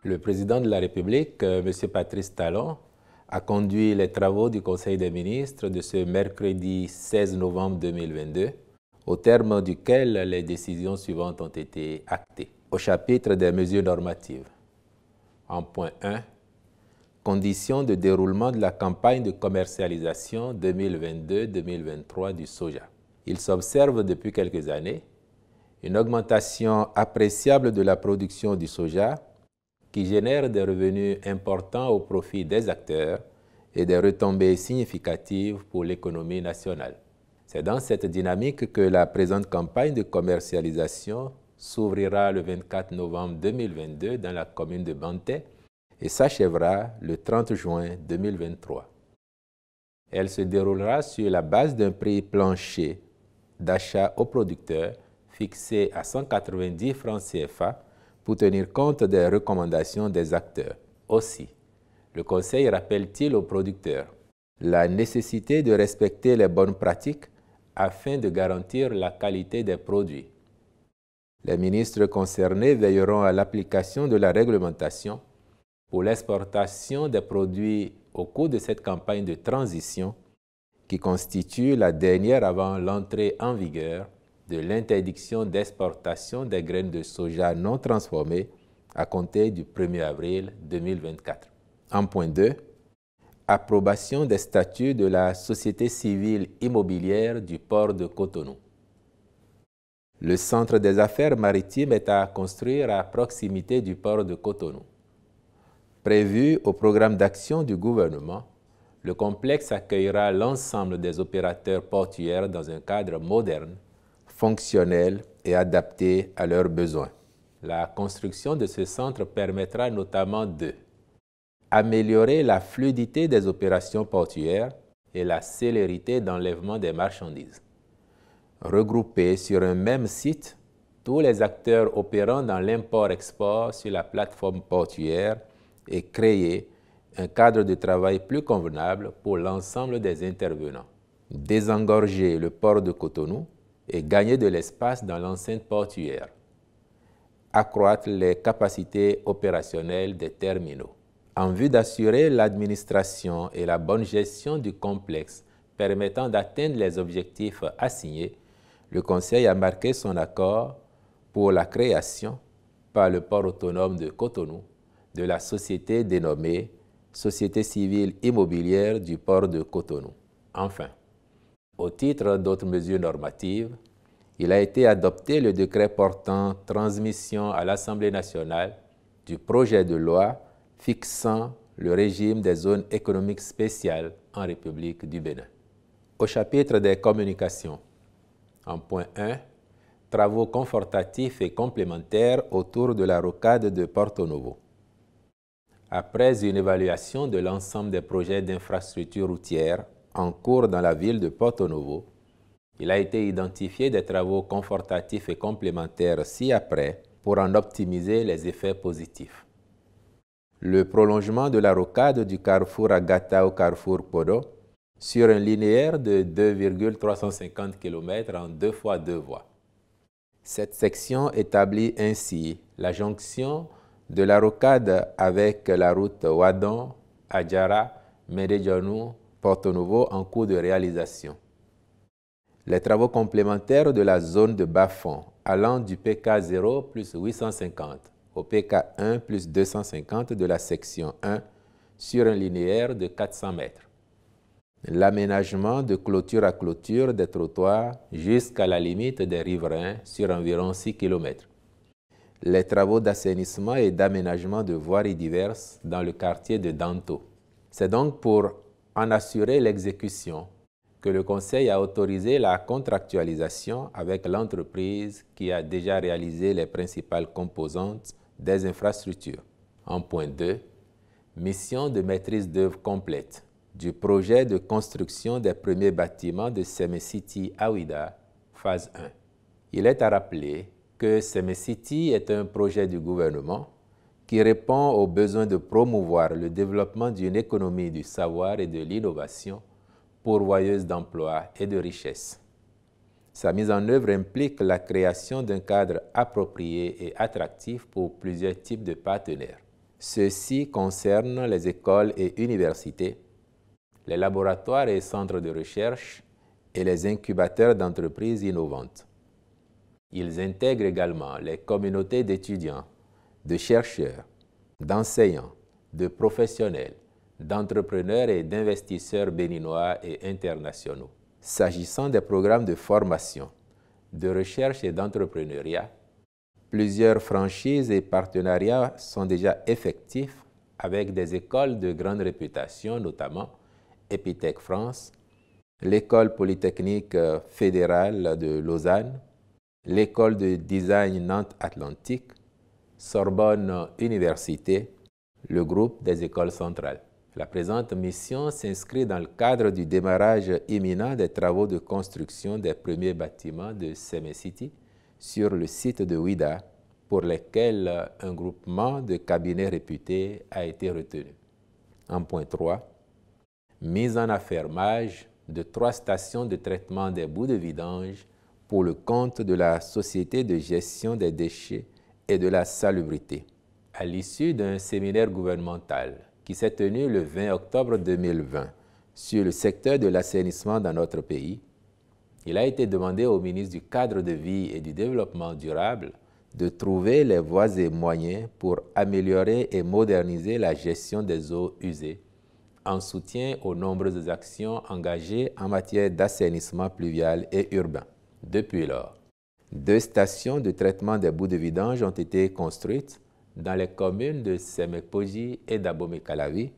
Le président de la République, M. Patrice Talon, a conduit les travaux du Conseil des ministres de ce mercredi 16 novembre 2022, au terme duquel les décisions suivantes ont été actées. Au chapitre des mesures normatives. En point 1, conditions de déroulement de la campagne de commercialisation 2022-2023 du soja. Il s'observe depuis quelques années une augmentation appréciable de la production du soja qui génère des revenus importants au profit des acteurs et des retombées significatives pour l'économie nationale. C'est dans cette dynamique que la présente campagne de commercialisation s'ouvrira le 24 novembre 2022 dans la commune de Banté et s'achèvera le 30 juin 2023. Elle se déroulera sur la base d'un prix plancher d'achat aux producteurs fixé à 190 francs CFA pour tenir compte des recommandations des acteurs. Aussi, le Conseil rappelle-t-il aux producteurs la nécessité de respecter les bonnes pratiques afin de garantir la qualité des produits. Les ministres concernés veilleront à l'application de la réglementation pour l'exportation des produits au cours de cette campagne de transition qui constitue la dernière avant l'entrée en vigueur de l'interdiction d'exportation des graines de soja non transformées à compter du 1er avril 2024. En point 2, approbation des statuts de la Société civile immobilière du port de Cotonou. Le centre des affaires maritimes est à construire à proximité du port de Cotonou. Prévu au programme d'action du gouvernement, le complexe accueillera l'ensemble des opérateurs portuaires dans un cadre moderne, fonctionnel et adapté à leurs besoins. La construction de ce centre permettra notamment de améliorer la fluidité des opérations portuaires et la célérité d'enlèvement des marchandises. Regrouper sur un même site tous les acteurs opérant dans l'import-export sur la plateforme portuaire et créer un cadre de travail plus convenable pour l'ensemble des intervenants. Désengorger le port de Cotonou et gagner de l'espace dans l'enceinte portuaire. Accroître les capacités opérationnelles des terminaux. En vue d'assurer l'administration et la bonne gestion du complexe permettant d'atteindre les objectifs assignés, le Conseil a marqué son accord pour la création, par le port autonome de Cotonou, de la société dénommée Société civile immobilière du port de Cotonou. Enfin, au titre d'autres mesures normatives, il a été adopté le décret portant transmission à l'Assemblée nationale du projet de loi fixant le régime des zones économiques spéciales en République du Bénin. Au chapitre des communications, en point 1, travaux confortatifs et complémentaires autour de la rocade de Porto Novo. Après une évaluation de l'ensemble des projets d'infrastructures routières en cours dans la ville de Porto Novo, il a été identifié des travaux confortatifs et complémentaires ci-après pour en optimiser les effets positifs. Le prolongement de la rocade du carrefour Agata au carrefour Podo sur un linéaire de 2,350 km en 2 fois 2 voies. Cette section établit ainsi la jonction de la rocade avec la route Wadon, Adjara, Medellín, Porto Novo en cours de réalisation. Les travaux complémentaires de la zone de bas-fond allant du PK 0 plus 850 au PK 1 plus 250 de la section 1 sur un linéaire de 400 mètres. L'aménagement de clôture à clôture des trottoirs jusqu'à la limite des riverains sur environ 6 km. Les travaux d'assainissement et d'aménagement de voiries diverses dans le quartier de Danto. C'est donc pour en assurer l'exécution que le Conseil a autorisé la contractualisation avec l'entreprise qui a déjà réalisé les principales composantes des infrastructures. En point 2, mission de maîtrise d'œuvre complète du projet de construction des premiers bâtiments de Semecity Awida, phase 1. Il est à rappeler que Semecity est un projet du gouvernement qui répond aux besoins de promouvoir le développement d'une économie du savoir et de l'innovation pourvoyeuse d'emplois et de richesses. Sa mise en œuvre implique la création d'un cadre approprié et attractif pour plusieurs types de partenaires. Ceux-ci concernent les écoles et universités, les laboratoires et centres de recherche et les incubateurs d'entreprises innovantes. Ils intègrent également les communautés d'étudiants, de chercheurs, d'enseignants, de professionnels, d'entrepreneurs et d'investisseurs béninois et internationaux. S'agissant des programmes de formation, de recherche et d'entrepreneuriat, plusieurs franchises et partenariats sont déjà effectifs avec des écoles de grande réputation, notamment Epitech France, l'École polytechnique fédérale de Lausanne, l'École de design Nantes-Atlantique, Sorbonne Université, le groupe des écoles centrales. La présente mission s'inscrit dans le cadre du démarrage imminent des travaux de construction des premiers bâtiments de Semecity sur le site de Ouida, pour lesquels un groupement de cabinets réputés a été retenu. En point 3, mise en affermage de 3 stations de traitement des boues de vidange pour le compte de la Société de gestion des déchets et de la salubrité. À l'issue d'un séminaire gouvernemental qui s'est tenu le 20 octobre 2020 sur le secteur de l'assainissement dans notre pays, il a été demandé au ministre du Cadre de vie et du Développement durable de trouver les voies et moyens pour améliorer et moderniser la gestion des eaux usées en soutien aux nombreuses actions engagées en matière d'assainissement pluvial et urbain. Depuis lors, 2 stations de traitement des boues de vidange ont été construites dans les communes de Semek-Poji et d'Abomey-Calavi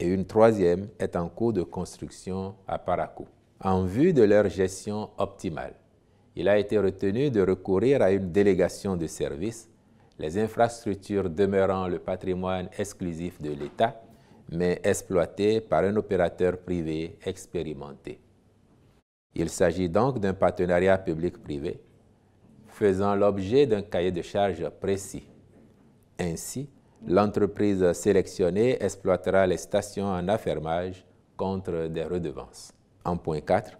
et une 3e est en cours de construction à Parakou. En vue de leur gestion optimale, il a été retenu de recourir à une délégation de services, les infrastructures demeurant le patrimoine exclusif de l'État, mais exploitées par un opérateur privé expérimenté. Il s'agit donc d'un partenariat public-privé faisant l'objet d'un cahier de charges précis. Ainsi, l'entreprise sélectionnée exploitera les stations en affermage contre des redevances. En point 4,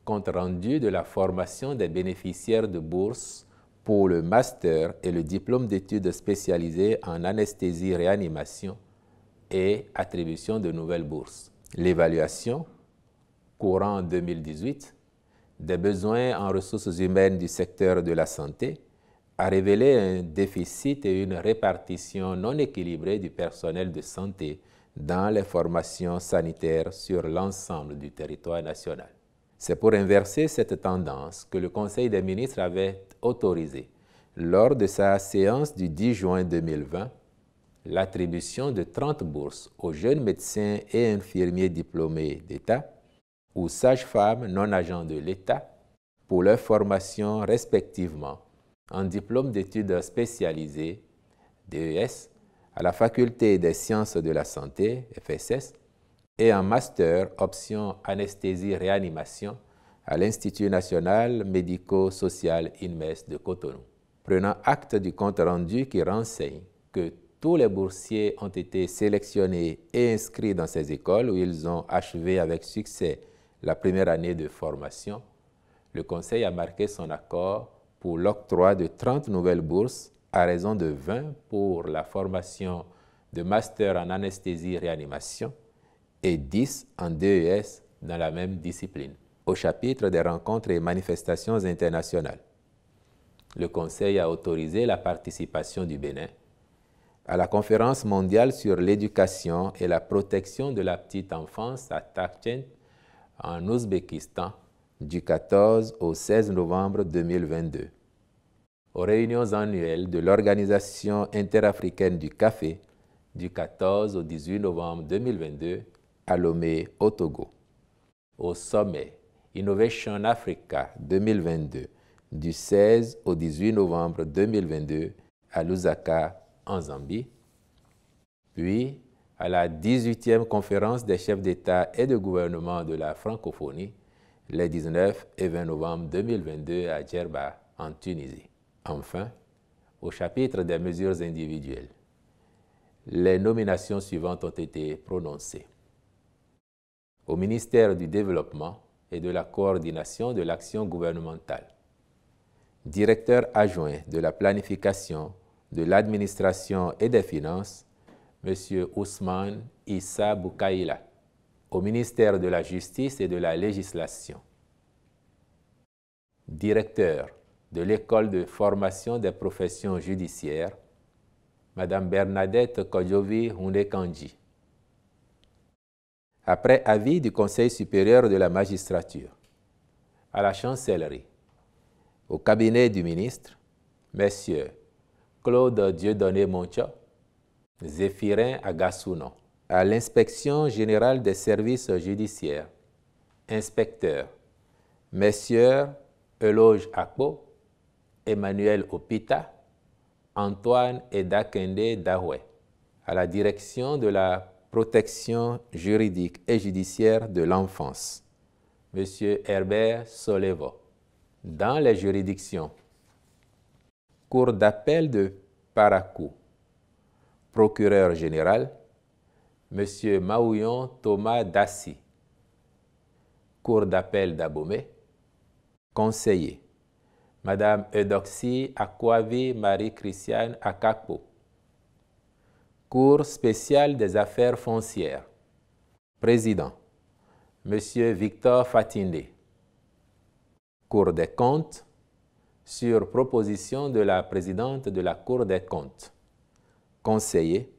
compte rendu de la formation des bénéficiaires de bourses pour le master et le diplôme d'études spécialisées en anesthésie-réanimation et attribution de nouvelles bourses. L'évaluation, courant 2018, des besoins en ressources humaines du secteur de la santé a révélé un déficit et une répartition non équilibrée du personnel de santé dans les formations sanitaires sur l'ensemble du territoire national. C'est pour inverser cette tendance que le Conseil des ministres avait autorisé, lors de sa séance du 10 juin 2020, l'attribution de 30 bourses aux jeunes médecins et infirmiers diplômés d'État ou sages-femmes non agents de l'État pour leur formation respectivement en diplôme d'études spécialisées, DES, à la Faculté des sciences de la santé, FSS, et en master option anesthésie-réanimation à l'Institut national médico-social INMES de Cotonou. Prenant acte du compte rendu qui renseigne que tous les boursiers ont été sélectionnés et inscrits dans ces écoles où ils ont achevé avec succès la première année de formation, le Conseil a marqué son accord pour l'octroi de 30 nouvelles bourses à raison de 20 pour la formation de master en anesthésie-réanimation et 10 en DES dans la même discipline. Au chapitre des rencontres et manifestations internationales, le Conseil a autorisé la participation du Bénin à la conférence mondiale sur l'éducation et la protection de la petite enfance à Tachkent, en Ouzbékistan, du 14 au 16 novembre 2022, aux réunions annuelles de l'Organisation interafricaine du café, du 14 au 18 novembre 2022, à Lomé, au Togo, au sommet Innovation Africa 2022, du 16 au 18 novembre 2022, à Lusaka, en Zambie, puis à la 18e conférence des chefs d'État et de gouvernement de la francophonie, les 19 et 20 novembre 2022 à Djerba, en Tunisie. Enfin, au chapitre des mesures individuelles, les nominations suivantes ont été prononcées. Au ministère du Développement et de la Coordination de l'action gouvernementale, directeur adjoint de la planification, de l'administration et des finances, M. Ousmane Issa Boukaïla, au ministère de la Justice et de la Législation. Directeur de l'École de formation des professions judiciaires, Mme Bernadette Kodjovi Hundekanji. Après avis du Conseil supérieur de la magistrature, à la chancellerie, au cabinet du ministre, Messieurs Claude Dieudonné Moncho, Zéphirin Agassounon, à l'inspection générale des services judiciaires, inspecteur, Messieurs Eloge Akpo, Emmanuel Opita, Antoine Edakende Dahoué, à la direction de la protection juridique et judiciaire de l'enfance, M. Herbert Solevo. Dans les juridictions, Cour d'appel de Parakou, procureur général, M. Maouillon Thomas Dassi, Cour d'appel d'Abomey, conseiller, Mme Eudoxie Akwavi Marie-Christiane Akakpo, Cour spéciale des affaires foncières, président, M. Victor Fatinde, Cour des comptes, sur proposition de la présidente de la Cour des comptes, conseiller,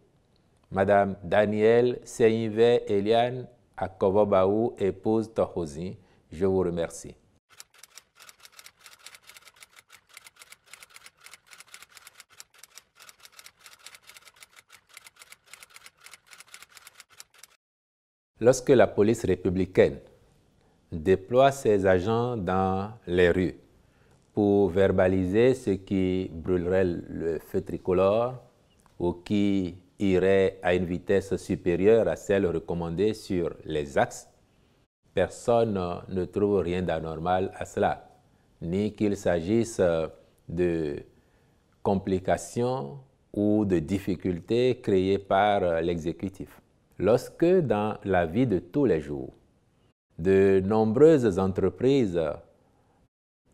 Mme Danielle Seyinve Eliane Akovobaou, épouse Tohosi. Je vous remercie. Lorsque la police républicaine déploie ses agents dans les rues pour verbaliser ce qui brûlerait le feu tricolore ou qui irait à une vitesse supérieure à celle recommandée sur les axes, personne ne trouve rien d'anormal à cela, ni qu'il s'agisse de complications ou de difficultés créées par l'exécutif. Lorsque dans la vie de tous les jours, de nombreuses entreprises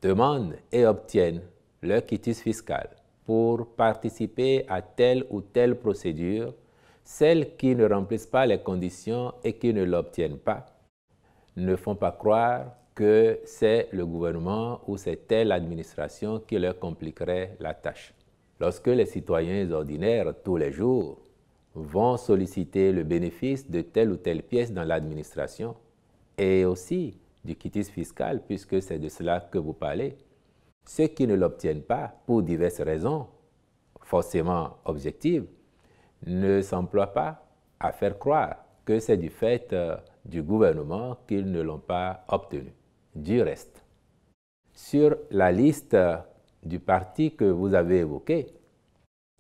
demandent et obtiennent leur quitus fiscal pour participer à telle ou telle procédure, celles qui ne remplissent pas les conditions et qui ne l'obtiennent pas ne font pas croire que c'est le gouvernement ou c'est telle administration qui leur compliquerait la tâche. Lorsque les citoyens ordinaires, tous les jours, vont solliciter le bénéfice de telle ou telle pièce dans l'administration et aussi du quitus fiscal, puisque c'est de cela que vous parlez, ceux qui ne l'obtiennent pas, pour diverses raisons, forcément objectives, ne s'emploient pas à faire croire que c'est du fait du gouvernement qu'ils ne l'ont pas obtenu. Du reste, sur la liste du parti que vous avez évoqué,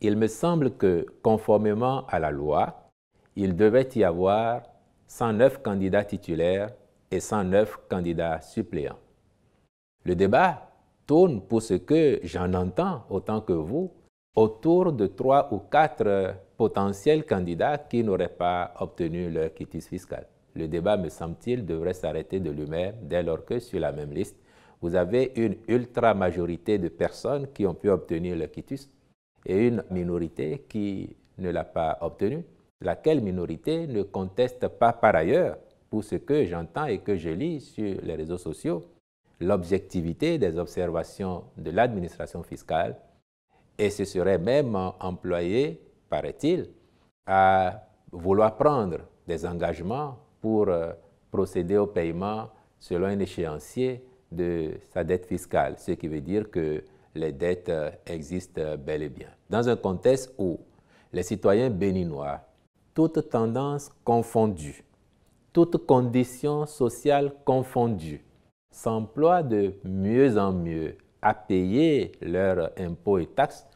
il me semble que, conformément à la loi, il devait y avoir 109 candidats titulaires et 109 candidats suppléants. Le débat tourne, pour ce que j'en entends autant que vous, autour de 3 ou 4 potentiels candidats qui n'auraient pas obtenu leur quitus fiscal. Le débat, me semble-t-il, devrait s'arrêter de lui-même dès lors que sur la même liste, vous avez une ultra-majorité de personnes qui ont pu obtenir leur quitus et une minorité qui ne l'a pas obtenu, laquelle minorité ne conteste pas par ailleurs, pour ce que j'entends et que je lis sur les réseaux sociaux, l'objectivité des observations de l'administration fiscale et se serait même employé, paraît-il, à vouloir prendre des engagements pour procéder au paiement selon un échéancier de sa dette fiscale, ce qui veut dire que les dettes existent bel et bien. Dans un contexte où les citoyens béninois, toutes tendances confondues, toutes conditions sociales confondues, s'emploient de mieux en mieux à payer leurs impôts et taxes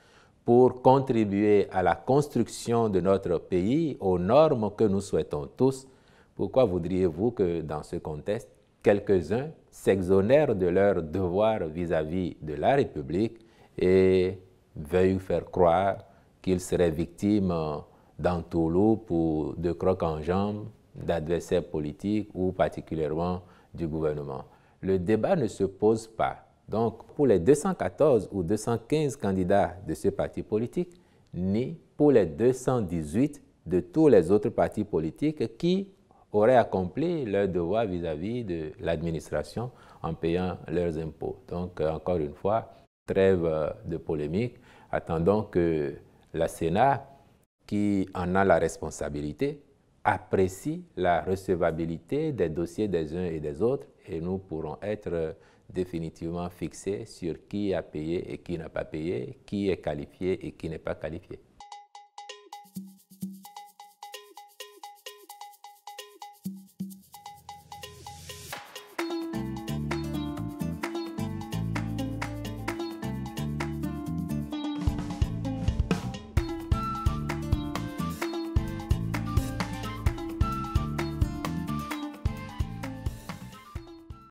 pour contribuer à la construction de notre pays, aux normes que nous souhaitons tous. Pourquoi voudriez-vous que dans ce contexte, quelques-uns s'exonèrent de leurs devoirs vis-à-vis de la République et veuillent faire croire qu'ils seraient victimes d'entourloupes ou de crocs en jambes d'adversaires politiques ou particulièrement du gouvernement. Le débat ne se pose pas. Donc, pour les 214 ou 215 candidats de ce parti politique, ni pour les 218 de tous les autres partis politiques qui auraient accompli leur devoir vis-à-vis de l'administration en payant leurs impôts. Donc, encore une fois, trêve de polémique. Attendons que la Sénat, qui en a la responsabilité, apprécie la recevabilité des dossiers des uns et des autres et nous pourrons être définitivement fixés sur qui a payé et qui n'a pas payé, qui est qualifié et qui n'est pas qualifié.